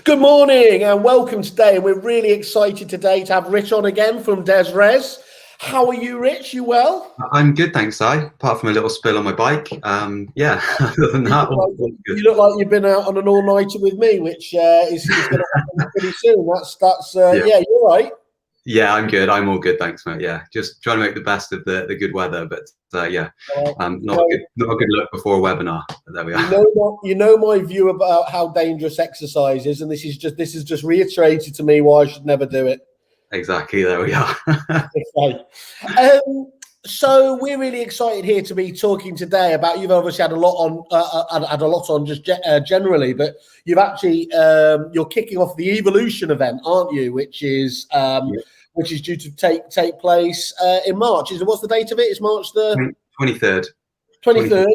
Good morning and welcome today. We're really excited today to have Rich on again from Des Res. How are you, Rich? You well? I'm good, thanks, Si. Apart from a little spill on my bike, yeah. Other than that, all good. You look like you've been out on an all-nighter with me, which is going to happen pretty soon. That's Yeah, yeah, you're right. yeah, I'm good. I'm all good, thanks, mate. Yeah, just trying to make the best of the good weather, but yeah, You not a good look before a webinar. But there we are. you know my view about how dangerous exercise is, and this is just reiterated to me why I should never do it. Exactly, there we are. Okay. So we're really excited here to be talking today about. You've obviously had a lot on just generally, but you've actually you're kicking off the Evolution event, aren't you? Which is due to take place in March. What's the date of it? It's March the 23rd. 23rd.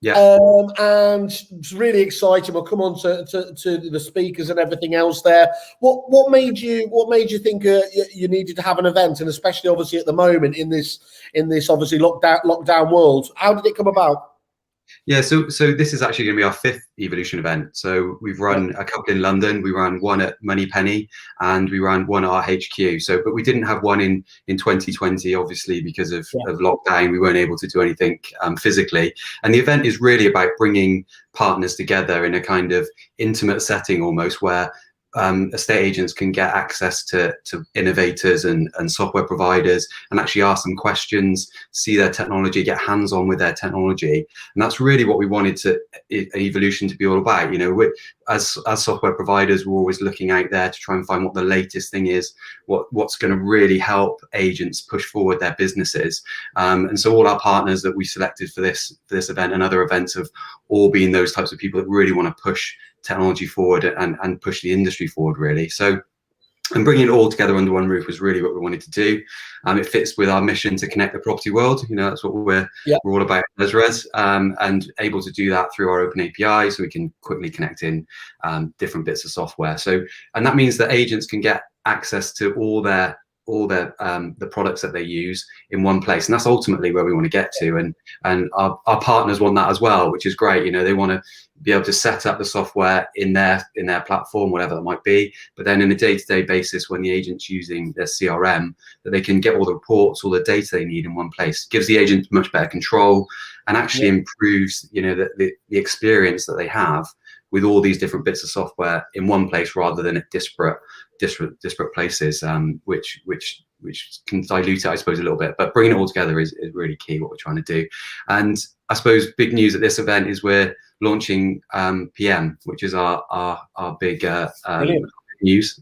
Yeah. And it's really exciting. We'll come on to the speakers and everything else there. What made you think you needed to have an event, and especially obviously at the moment in this obviously lockdown world? How did it come about? Yeah, so this is actually going to be our 5th Evolution event. So we've run a couple in London, we ran one at Moneypenny, and we ran one at our HQ. But we didn't have one in 2020, obviously, because of lockdown. We weren't able to do anything physically. And the event is really about bringing partners together in a kind of intimate setting almost, where estate agents can get access to innovators and software providers and actually ask them questions, see their technology, get hands-on with their technology. And that's really what we wanted Evolution to be all about. You know, as software providers, we're always looking out there to try and find what the latest thing is, what's going to really help agents push forward their businesses. And so all our partners that we selected for this event and other events have all been those types of people that really want to push technology forward and push the industry forward, really. So, and bringing it all together under one roof was really what we wanted to do. It fits with our mission to connect the property world. You know, that's what we're all about as Res, and able to do that through our open API, so we can quickly connect in different bits of software. So, and that means that agents can get access to all the products that they use in one place, and that's ultimately where we want to get to. And our partners want that as well, which is great. You know, they want to be able to set up the software in their platform, whatever that might be, but then in a day-to-day basis, when the agent's using their CRM, that they can get all the reports, all the data they need in one place. It gives the agent much better control and actually improves, you know, the experience that they have with all these different bits of software in one place rather than at disparate places, which can dilute it, I suppose, a little bit. But bringing it all together is really key, what we're trying to do. And I suppose big news at this event is we're launching PM, which is our big news.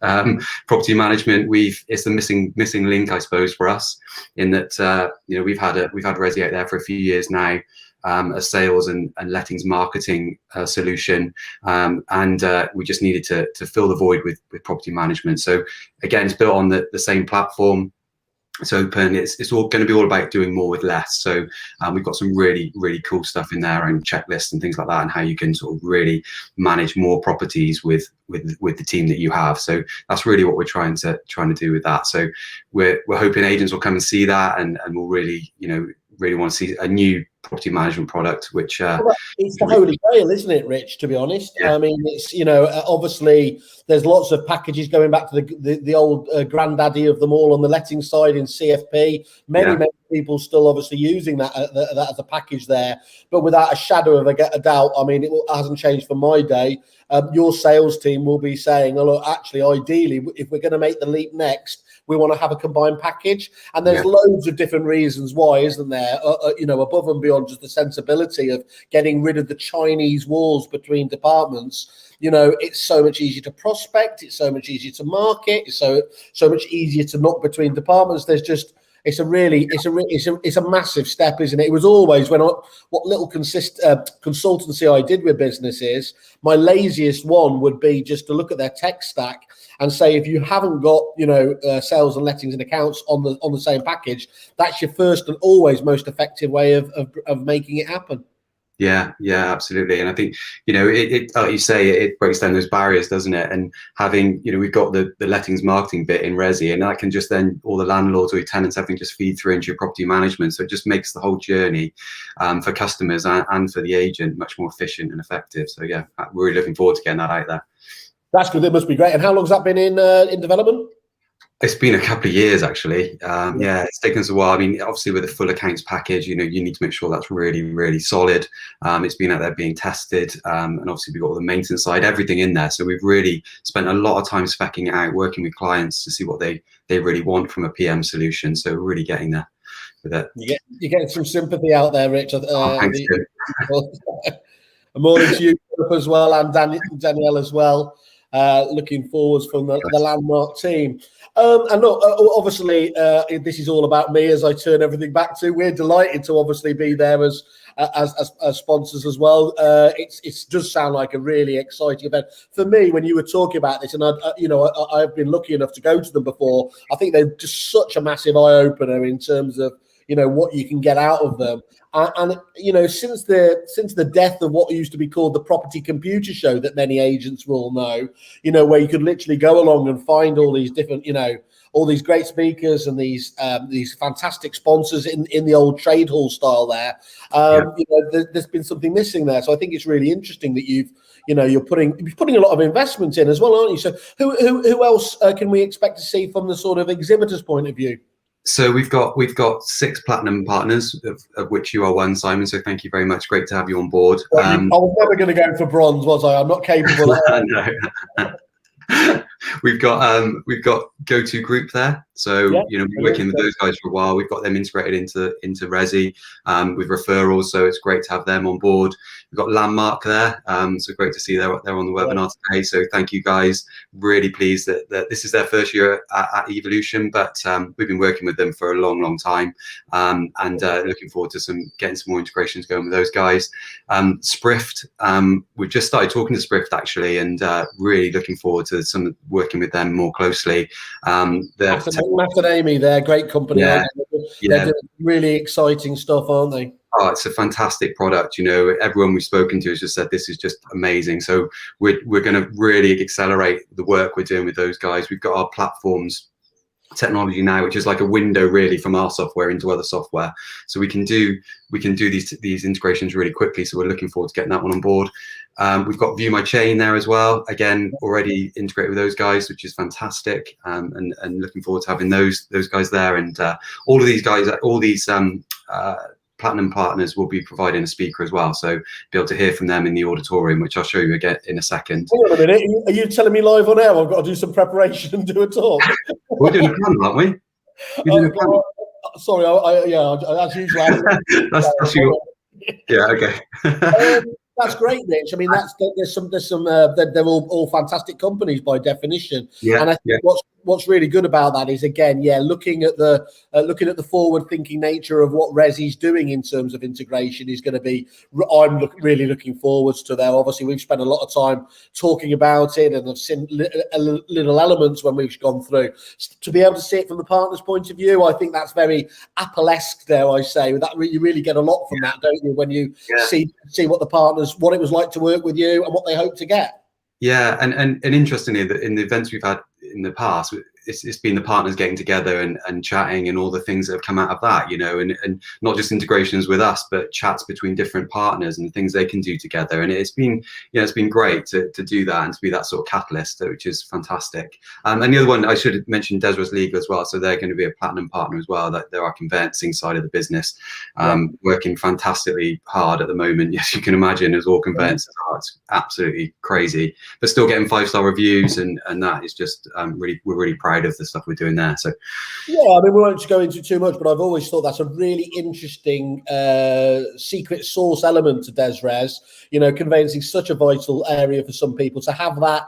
Property management, it's the missing link, I suppose, for us, in that you know, we've had Resi out there for a few years now, a sales and lettings marketing solution, and we just needed to fill the void with property management. So again, it's built on the same platform. It's open. It's all going to be all about doing more with less. So we've got some really cool stuff in there, and checklists and things like that, and how you can sort of really manage more properties with the team that you have. So that's really what we're trying to do with that. So we're hoping agents will come and see that, and we'll really want to see a new property management product, which it's the holy grail, isn't it, Rich? To be honest, I mean, it's, you know, obviously there's lots of packages going back to the old granddaddy of them all on the letting side in CFP. Many people still obviously using that as a package there, but without a shadow of a doubt, I mean, it hasn't changed from my day. Your sales team will be saying, oh, look, actually, ideally, if we're going to make the leap next, we want to have a combined package. And there's loads of different reasons why, isn't there? You know, above and beyond just the sensibility of getting rid of the Chinese walls between departments. You know, it's so much easier to prospect. It's so much easier to market. It's so much easier to knock between departments. There's just, it's a massive step, isn't it? It was always what little consultancy I did with businesses, my laziest one would be just to look at their tech stack and say, if you haven't got, you know, sales and lettings and accounts on the same package, that's your first and always most effective way of making it happen. Yeah, absolutely. And I think, you know, it like you say, it breaks down those barriers, doesn't it? And having, you know, we've got the lettings marketing bit in Resi, and that can just then, all the landlords or your tenants, everything just feed through into your property management. So it just makes the whole journey for customers and for the agent much more efficient and effective. So yeah, we're really looking forward to getting that out there. That's good. It must be great. And how long's that been in development? It's been a couple of years, actually. Yeah, it's taken us a while. I mean, obviously with the full accounts package, you need to make sure that's really, really solid. It's been out there being tested, and obviously we've got all the maintenance side, everything in there. So we've really spent a lot of time speccing it out, working with clients to see what they really want from a PM solution. So we're really getting there with it. You're getting some sympathy out there, Rich. Thanks, a morning to you as well, and Danielle as well. Looking forwards from the Landmark team. And look, obviously, this is all about me as I turn everything back to. We're delighted to obviously be there as sponsors as well. It does sound like a really exciting event for me. When you were talking about this, and I've been lucky enough to go to them before. I think they're just such a massive eye opener in terms of what you can get out of them. And since the death of what used to be called the Property Computer Show, that many agents will know, where you could literally go along and find all these different, all these great speakers and these fantastic sponsors in the old trade hall style there. There's been something missing there. So I think it's really interesting that you're putting a lot of investment in as well, aren't you? So who else can we expect to see from the sort of exhibitors' point of view? So we've got 6 platinum partners, of which you are one, Simon. So thank you very much. Great to have you on board. Well, I was never going to go for bronze, was I? I'm not capable of that. No. We've got Go-To Group there. So we've been working with those guys for a while. We've got them integrated into Resi with referrals. So it's great to have them on board. We've got Landmark there. So great to see they're on the webinar today. So thank you guys. Really pleased that this is their first year at Evolution, but we've been working with them for a long, long time, and looking forward to getting some more integrations going with those guys. Sprift, we've just started talking to Sprift actually, and really looking forward to working with them more closely. Matt and Amy, they're a great company. They're doing really exciting stuff, aren't they? Oh, it's a fantastic product. Everyone we've spoken to has just said this is just amazing. So we're going to really accelerate the work we're doing with those guys. We've got our platforms technology now, which is like a window really from our software into other software. So we can do these integrations really quickly. So we're looking forward to getting that one on board. We've got View My Chain there as well. Again, already integrated with those guys, which is fantastic. And looking forward to having those guys there. And all of these guys, all these platinum partners will be providing a speaker as well, so be able to hear from them in the auditorium, which I'll show you again in a second. Hold on a minute, are you telling me live on air I've got to do some preparation and do a talk? We're doing a panel, aren't we? Sorry, as usual. that's your, yeah, okay. That's great, Rich. I mean, there's some they're all fantastic companies by definition. Yeah, and I think what's really good about that is, again, looking at the forward-thinking nature of what Resi's doing in terms of integration is going to be. I'm really looking forwards to there. Obviously, we've spent a lot of time talking about it, and I've seen little elements when we've gone through. To be able to see it from the partner's point of view, I think that's very Apple-esque, dare I say. That you really get a lot from that, don't you? When you see what the partners, what it was like to work with you, and what they hope to get. Yeah, and interestingly, in the events we've had in the past, it's been the partners getting together and chatting and all the things that have come out of that, and not just integrations with us, but chats between different partners and the things they can do together. And it's been great to do that and to be that sort of catalyst, which is fantastic. And the other one I should have mentioned, Desres Legal as well. So they're going to be a platinum partner as well. That they're our conveyancing side of the business, working fantastically hard at the moment. Yes, you can imagine, as all conveyancers are, it's absolutely crazy, but still getting 5-star reviews, and that is just we're really proud of the stuff we're doing there. So I mean, we won't go into too much, but I've always thought that's a really interesting secret sauce element to Desres. Conveyancing such a vital area for some people, to have that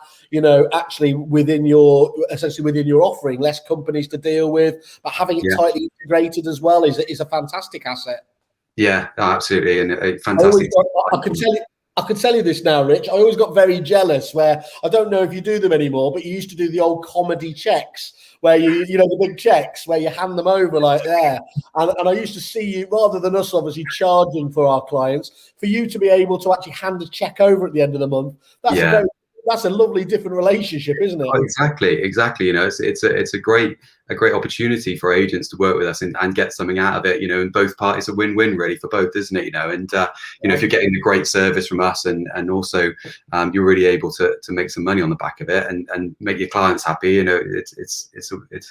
actually within your offering, less companies to deal with, but having it tightly integrated as well is a fantastic asset. Yeah, absolutely, and a fantastic. I can tell you this now, Rich. I always got very jealous where, I don't know if you do them anymore, but you used to do the old comedy checks where the big checks where you hand them over like there. And I used to see you, rather than us obviously charging for our clients, for you to be able to actually hand a check over at the end of the month. That's a very that's a lovely different relationship, isn't it? Oh, exactly. You know, it's a great opportunity for agents to work with us and get something out of it. You know, and both parties a win-win really for both, isn't it? You know, and you know, if you're getting a great service from us and also you're really able to make some money on the back of it and make your clients happy, you know, it's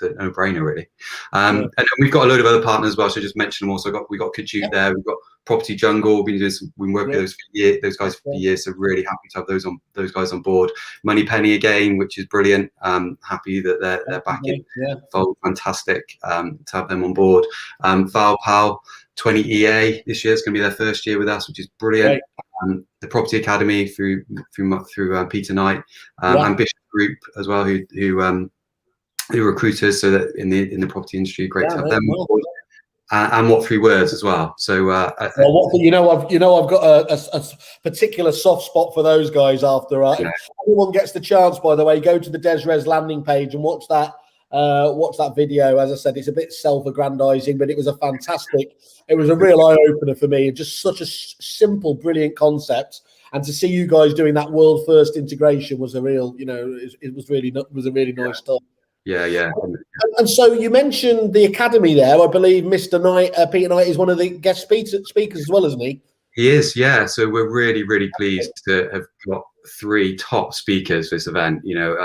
a no-brainer really. And then we've got a load of other partners as well. So just mention them also. We got Kahoot there. We've got Property Jungle. We've been working with those guys for years. So really happy to have those guys on board. Money Penny again, which is brilliant. Happy that they're back in. Fantastic to have them on board. Valpal 20 EA this year is going to be their first year with us, which is brilliant. The Property Academy through Peter Knight, Ambition Group as well, who recruiters, so that in the property industry, great to have them on board. And What Three Words as well. So, I've got a particular soft spot for those guys. After anyone gets the chance, by the way, go to the Desres landing page and watch that video. As I said, it's a bit self-aggrandizing, but it was a real eye-opener for me. Just such a simple, brilliant concept. And to see you guys doing that world first integration was a real, it was a really nice stuff. Yeah. And so you mentioned the academy there. I believe Mr. Knight, Peter Knight, is one of the guest speakers as well, isn't he? He is, yeah. So we're really, really pleased to have got 3 top speakers for this event. You know,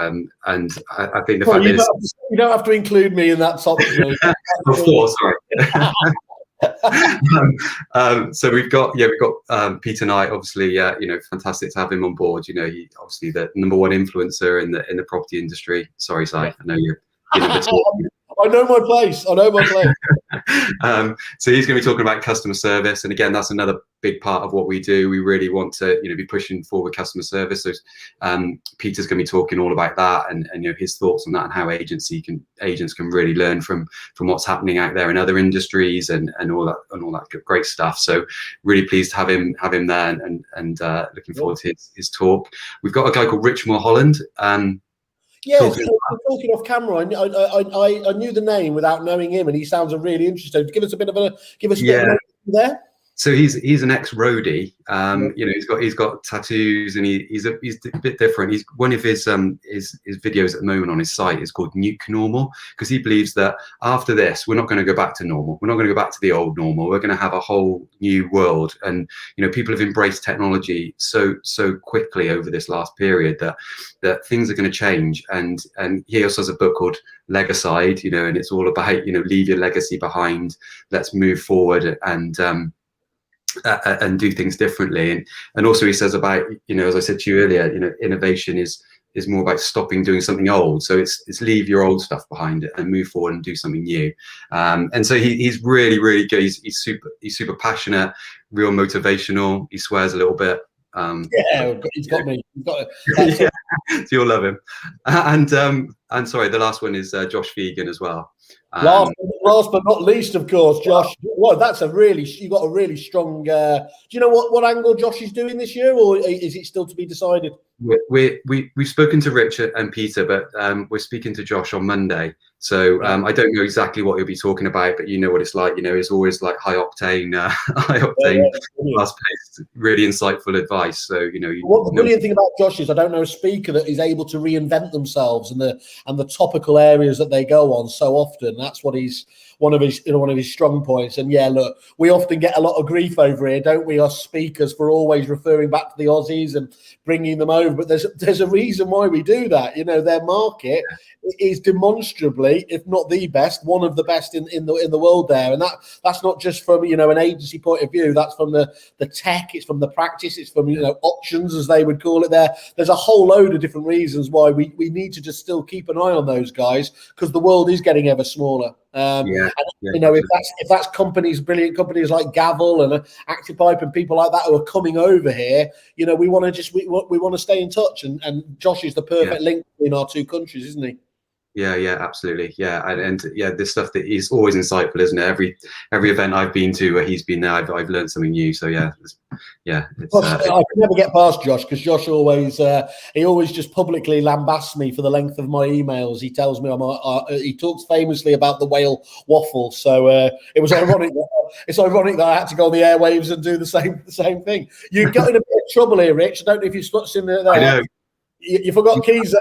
and I think the fact is you don't have to include me in that top 3. Of course, sorry. So we've got Peter Knight, obviously, fantastic to have him on board. You know, he obviously the #1 influencer in the property industry. Sorry, Si, I know you're I know my place. So he's going to be talking about customer service, and again, that's another big part of what we do. We really want to, be pushing forward customer service. So Peter's going to be talking all about that, and his thoughts on that, and how agents can really learn from what's happening out there in other industries, and all that great stuff. So really pleased to have him there, and looking forward to his talk. We've got a guy called Rich Mulholland. Talking off camera, I knew the name without knowing him, and he sounds really interesting. Give us a bit of there. So he's an ex-roadie. He's got tattoos, and he's a bit different. One of his videos at the moment on his site is called Nuke Normal, because he believes that after this, we're not going to go back to normal. We're not going to go back to the old normal. We're going to have a whole new world. And people have embraced technology so quickly over this last period that things are going to change. And he also has a book called Legacide, and it's all about leave your legacy behind. Let's move forward and do things differently, and also he says about as I said to you earlier, innovation is more about stopping doing something old. So it's leave your old stuff behind it and move forward and do something new. And so he's really, really good. He's super passionate, real motivational. He swears a little bit. He's got me. You'll love him. And sorry, the last one is Josh Fegan as well. Last but not least, of course, Josh. Well, you got a really strong. Do you know what angle Josh is doing this year, or is it still to be decided? We've spoken to Richard and Peter, but we're speaking to Josh on Monday. So I don't know exactly what he'll be talking about, but you know what it's like. It's always like high octane, fast-paced, really insightful advice. So what the brilliant thing about Josh is, I don't know a speaker that is able to reinvent themselves and the topical areas that they go on so often. That's what he's one of his strong points. And look, we often get a lot of grief over here, don't we, us speakers, for always referring back to the Aussies and bringing them over. But there's a reason why we do that. Their market is demonstrably, if not the best, one of the best in the world there. And that's not just from an agency point of view. That's from the tech. It's from the practice. It's from options, as they would call it. There's a whole load of different reasons why we need to just still keep an eye on those guys, because the world is getting ever smaller. If that's brilliant companies like Gavel and Actipipe and people like that who are coming over here, we want to stay in touch, and Josh is the perfect link between our two countries, isn't he? Yeah, absolutely. Yeah, and this stuff that is always insightful, isn't it? Every event I've been to where he's been there, I've learned something new. So I can never get past Josh, because Josh always just publicly lambasts me for the length of my emails. He tells me he talks famously about the whale waffle. So it was ironic. It's ironic that I had to go on the airwaves and do the same thing. You got in a bit of trouble here, Rich. I don't know if you've seen there. I know. You forgot Keys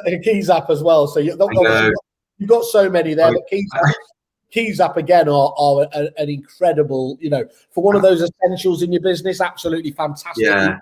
app as well. So you've got so many there. But Keys app again are an incredible, for one of those essentials in your business. Absolutely fantastic. Yeah.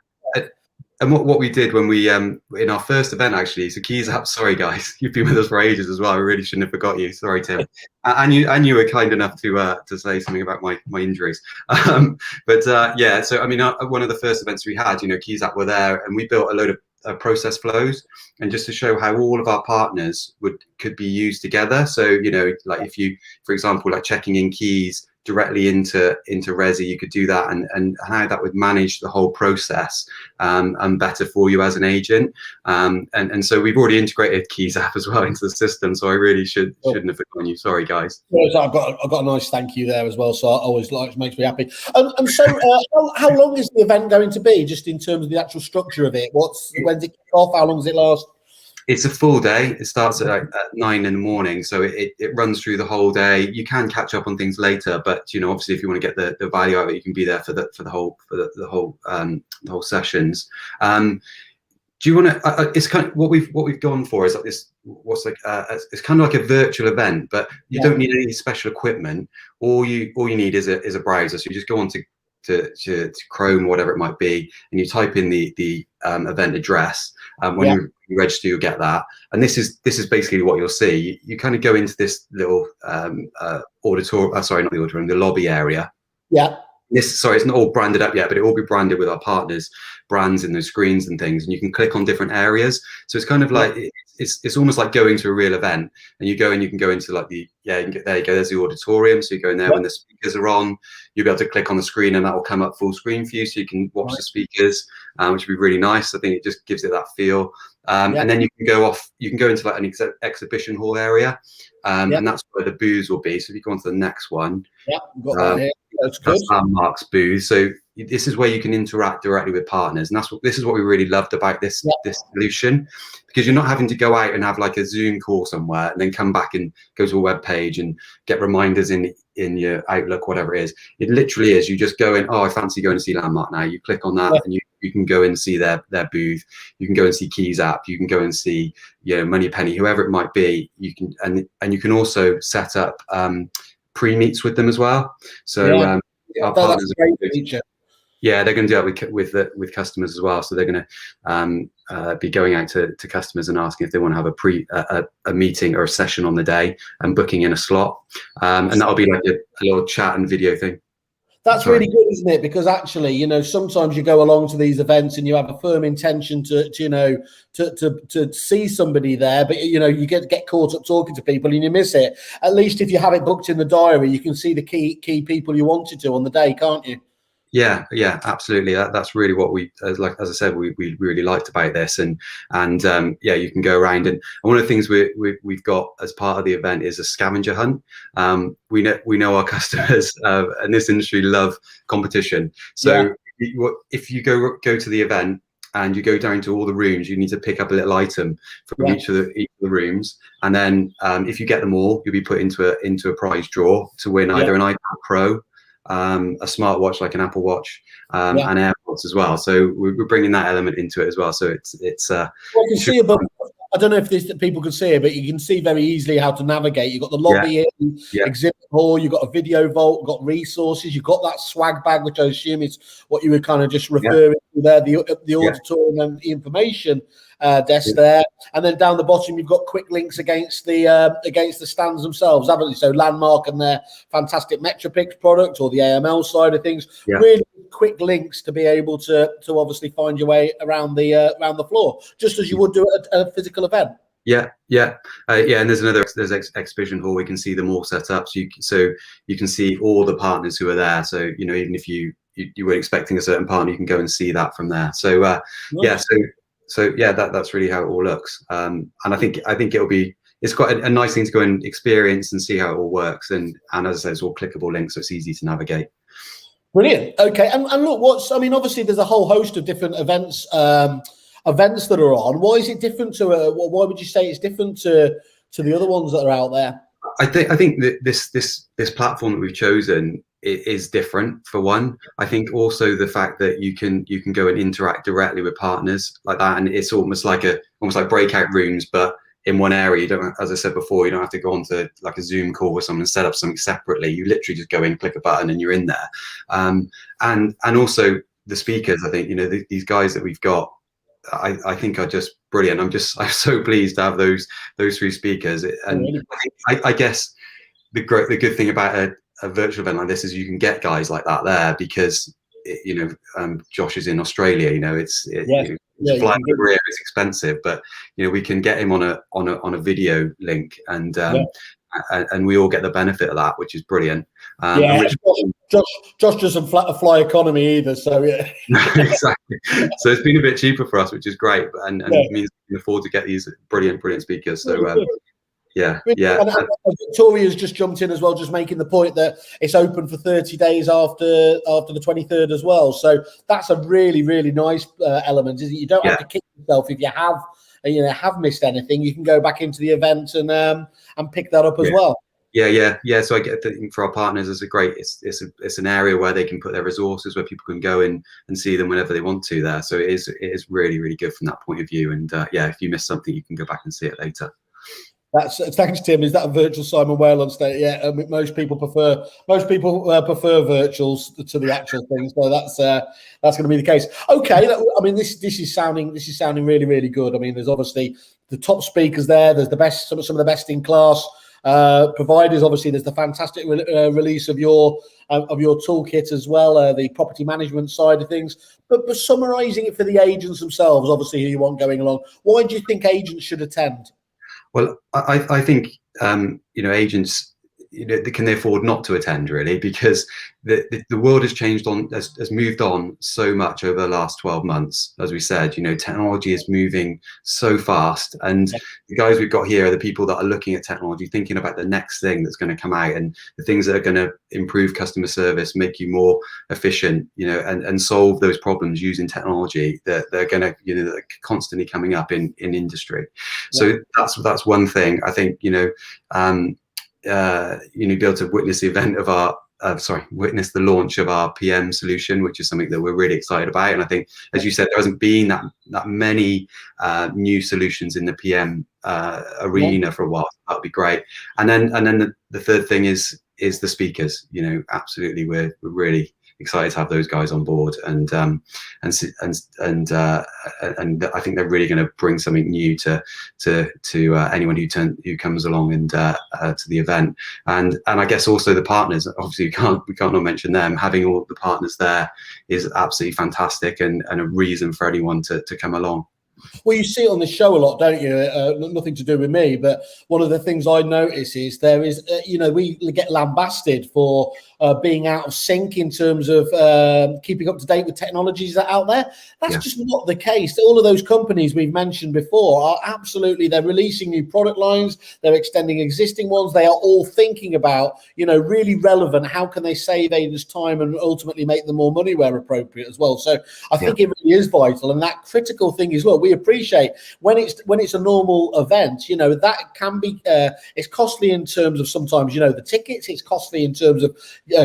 And what we did when we in our first event, actually, so Keys app, sorry guys, you've been with us for ages as well. I really shouldn't have forgot you. Sorry, Tim. And you were kind enough to say something about my injuries. Yeah, so I mean, one of the first events we had, Keys app were there, and we built a load of process flows, and just to show how all of our partners could be used together. So like if you, for example, like checking in keys directly into Resi, you could do that, and how that would manage the whole process and better for you as an agent. And so we've already integrated Keys app as well into the system. So I really shouldn't have forgotten you. Sorry, guys. I've got a nice thank you there as well. So I always makes me happy. And so how long is the event going to be, just in terms of the actual structure of it? When's it kick off? How long does it last? It's a full day. It starts at 9 in the morning, so it runs through the whole day. You can catch up on things later, but obviously if you want to get the value out of it, you can be there for the whole sessions. Do you want to? It's kind of what we've gone for is like this. It's kind of like a virtual event, but you don't need any special equipment. All you need is a browser. So you just go on to Chrome, whatever it might be, and you type in the event address. When you register, you'll get that, and this is basically what you'll see. You kind of go into this little auditorium. Sorry, not the auditorium, the lobby area. Yeah. It's not all branded up yet, but it will be branded with our partners' brands in those screens and things, and you can click on different areas. So it's kind of like it's almost like going to a real event, and you go and you can go into like there you go. There's the auditorium, so you go in there when the speakers are on. You'll be able to click on the screen, and that will come up full screen for you, so you can watch the speakers, which would be really nice. I think it just gives it that feel. And then you can go off. You can go into like an exhibition hall area, and that's where the booths will be. So if you go on to the next one, got that here. That's good. That's Landmark's booth. So this is where you can interact directly with partners, and this is what we really loved about this solution, because you're not having to go out and have like a Zoom call somewhere and then come back and go to a web page and get reminders in your Outlook, whatever it is. It literally is. You just go in. Oh, I fancy going to see Landmark now. You click on that, and you can go and see their booth. You can go and see Keys app. You can go and see Moneypenny, whoever it might be. You can and you can also set up pre-meets with them as well. So our partners they're going to do that with customers as well. So they're going to be going out to customers and asking if they want to have a meeting or a session on the day and booking in a slot. And that'll be like a little chat and video thing. That's really good, isn't it? Because actually, sometimes you go along to these events and you have a firm intention to see somebody there, but you get caught up talking to people and you miss it. At least if you have it booked in the diary, you can see the key people you wanted to on the day, can't you? Yeah, absolutely. That's really what as I said, we really liked about this, and you can go around, and one of the things we've got as part of the event is a scavenger hunt. We know our customers in this industry love competition, so if you go to the event and you go down to all the rooms, you need to pick up a little item from each of the rooms, and then if you get them all, you'll be put into a prize draw to win either an iPad Pro, a smartwatch like an Apple Watch, and AirPods as well. So we're bringing that element into it as well. So it's well, you can see above. I don't know if people can see it, but you can see very easily how to navigate. You've got the lobby exhibit hall, you've got a video vault, you've got resources, you've got that swag bag, which I assume is what you were kind of just referring to there, the auditorium and the information desk there. And then down the bottom, you've got quick links against the stands themselves, haven't you? So Landmark and their fantastic Metropix product, or the AML side of things. Really quick links to be able to obviously find your way around the floor, just as you would do at a physical event. And there's exhibition hall. We can see them all set up, so you can see all the partners who are there. So even if you were expecting a certain partner, you can go and see that from there. So that's really how it all looks. And I think it's quite a nice thing to go and experience and see how it all works. And as I say, it's all clickable links, so it's easy to navigate. Brilliant. Okay, and look, obviously there's a whole host of different events that are on. Why is it different why would you say it's different to the other ones that are out there? I think that this platform that we've chosen is different for one. I think also the fact that you can go and interact directly with partners like that, and it's almost like breakout rooms, but in one area. You don't, as I said before, you don't have to go onto like a Zoom call with someone and set up something separately. You literally just go in, click a button, and you're in there. And also the speakers. I think these guys that we've got, I think are just brilliant. I'm so pleased to have those three speakers. And I guess the good thing about a virtual event like this is you can get guys like that there because Josh is in Australia. Flying over here is expensive, but we can get him on a video link, and we all get the benefit of that, which is brilliant. Josh doesn't fly economy either, so yeah. Exactly. So it's been a bit cheaper for us, which is great, and it means we can afford to get these brilliant speakers. So yeah. And Victoria's just jumped in as well, just making the point that it's open for 30 days after the 23rd as well. So that's a really, really nice element, is that you don't have to kick yourself if you have missed anything. You can go back into the event and pick that up as well. Yeah. So I get that for our partners, it's an area where they can put their resources, where people can go in and see them whenever they want to there. So it is really, really good from that point of view. And if you miss something, you can go back and see it later. Thanks, Tim. Is that a virtual Simon Whale on stage? Yeah, most people prefer virtuals to the actual thing, so that's going to be the case. Okay, I mean this is sounding really, really good. I mean, there's obviously the top speakers there. There's the best, some of the best in class providers. Obviously, there's the fantastic release of your toolkit as well, the property management side of things. But summarising it for the agents themselves, obviously who you want going along, why do you think agents should attend? Well, I think agents, can they afford not to attend, really, because the world has changed has moved on so much over the last 12 months. As we said, technology is moving so fast, and the guys we've got here are the people that are looking at technology, thinking about the next thing that's going to come out, and the things that are going to improve customer service, make you more efficient, and solve those problems using technology that they're going to, that are constantly coming up in industry. So that's one thing. I think be able to witness the event of witness the launch of our PM solution, which is something that we're really excited about. And I think, as you said, there hasn't been that many new solutions in the PM arena for a while. That would be great. And then the third thing is the speakers. Absolutely, we're really excited to have those guys on board, and I think they're really going to bring something new to anyone who comes along and to the event, and I guess also the partners. Obviously, we can't not mention them. Having all the partners there is absolutely fantastic, and a reason for anyone to come along. Well, you see it on the show a lot, don't you? Nothing to do with me, but one of the things I notice is there is, we get lambasted for being out of sync in terms of keeping up to date with technologies that are out there. That's just not the case. All of those companies we've mentioned before are absolutely, they're releasing new product lines, they're extending existing ones. They are all thinking about, really relevant, how can they save agents time and ultimately make them more money where appropriate as well. So I think it really is vital. And that critical thing is, look, we appreciate when it's a normal event, that can be it's costly in terms of sometimes the tickets, it's costly in terms of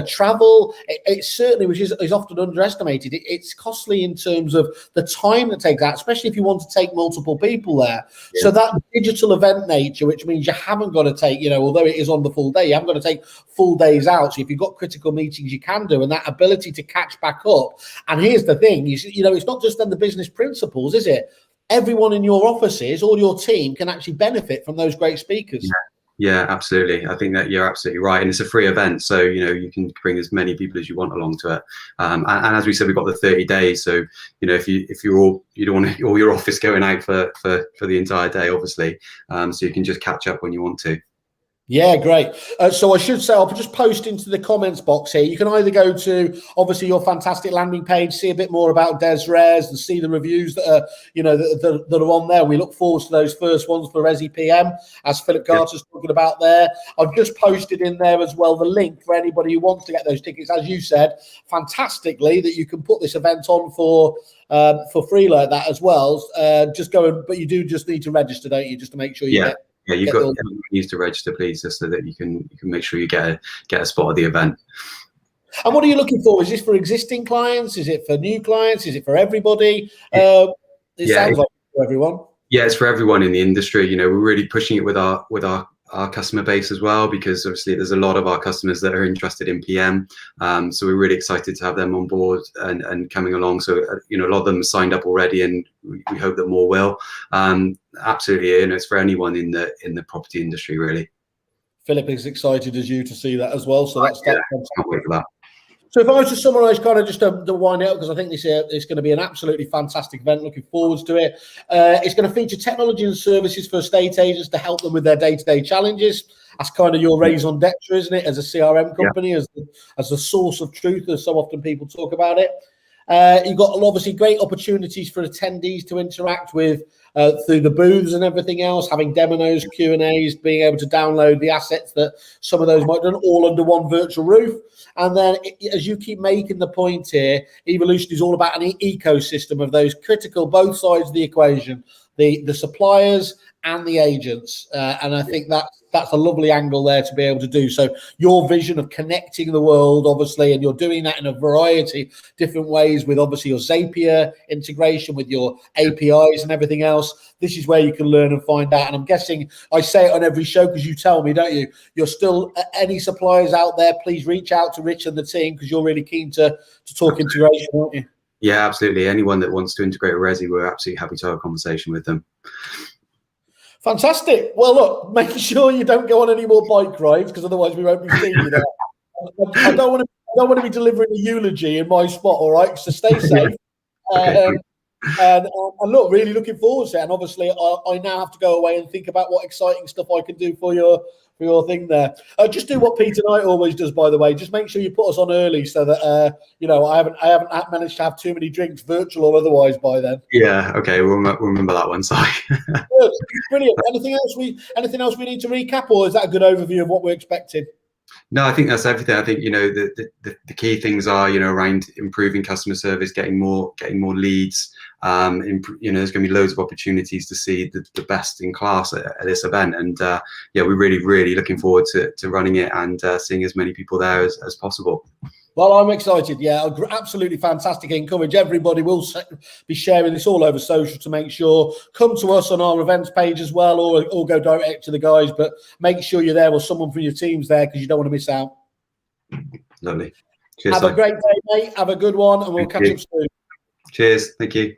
travel. It's certainly, which is often underestimated, it's costly in terms of the time that takes out, especially if you want to take multiple people there. So that digital event nature, which means you haven't got to take, although it is on the full day, you haven't got to take full days out. So if you've got critical meetings, you can do, and that ability to catch back up. And here's the thing, it's not just then the business principles, is it? Everyone in your offices, all your team can actually benefit from those great speakers. Yeah, absolutely. I think that you're absolutely right. And it's a free event. So, you can bring as many people as you want along to it. And as we said, we've got the 30 days. So, if you don't want all your office going out for the entire day, obviously. So you can just catch up when you want to. Yeah, great. So I should say, I'll just post into the comments box here. You can either go to, obviously, your fantastic landing page, see a bit more about Des Rares and see the reviews that are, that are on there. We look forward to those first ones for Resi PM, as Philip Carter's talking about there. I've just posted in there as well the link for anybody who wants to get those tickets. As you said, fantastically, that you can put this event on for free like that as well. But you do just need to register, don't you, just to make sure you get. Yeah, you've got to use to register, please, just so that you can make sure you get a spot at the event. And what are you looking for? Is this for existing clients? Is it for new clients? Is it for everybody? Sounds like for everyone. Yeah, it's for everyone in the industry. You know, we're really pushing it with our customer base as well, because obviously there's a lot of our customers that are interested in PM. So we're really excited to have them on board and coming along. So, you know, a lot of them signed up already, and we hope that more will. Absolutely, you know, it's for anyone in the property industry, really. Philip is excited as you to see that as well. So that's can't wait for that. So if I was to summarise, kind of just to wind it up, because I think this is going to be an absolutely fantastic event. Looking forward to it. It's going to feature technology and services for estate agents to help them with their day-to-day challenges. That's kind of your raison d'etre, isn't it, as a CRM company, as the source of truth, as so often people talk about it. You've got obviously great opportunities for attendees to interact with through the booths and everything else, having demos, Q&As, being able to download the assets that some of those might have done, all under one virtual roof. And then, as you keep making the point here, Evolution is all about an ecosystem of those critical, both sides of the equation, the suppliers and the agents. And I think that's a lovely angle there to be able to do. So your vision of connecting the world, obviously, and you're doing that in a variety of different ways with obviously your Zapier integration, with your APIs and everything else. This is where you can learn and find out. And I'm guessing I say it on every show because you tell me, don't you? You're still, any suppliers out there, please reach out to Rich and the team, because you're really keen to talk integration, aren't you? Yeah, absolutely. Anyone that wants to integrate with Resi, we're absolutely happy to have a conversation with them. Fantastic. Well, look, make sure you don't go on any more bike rides, because otherwise we won't be seeing you there. I don't want to be delivering a eulogy in my spot. All right, so stay safe. Okay. And I'm really looking forward to it. And obviously, I now have to go away and think about what exciting stuff I can do for your thing there. Just do what Peter Knight always does, by the way. Just make sure you put us on early, so that you know, I haven't managed to have too many drinks, virtual or otherwise, by then. Yeah. Okay. We'll remember that one. Sorry. Good. Brilliant. Anything else we need to recap, or is that a good overview of what we're expecting? No, I think that's everything. I think, you know, the key things are, you know, around improving customer service, getting more leads. You know, there's going to be loads of opportunities to see the best in class at this event, and yeah, we're really looking forward to running it and seeing as many people there as possible. Well, I'm excited. Yeah, absolutely fantastic. I encourage everybody. We'll be sharing this all over social to make sure. Come to us on our events page as well, or go direct to the guys. But make sure you're there, or someone from your team's there, because you don't want to miss out. Lovely. Cheers. Have a great day, mate. Have a good one, and we'll catch up soon. Cheers. Thank you.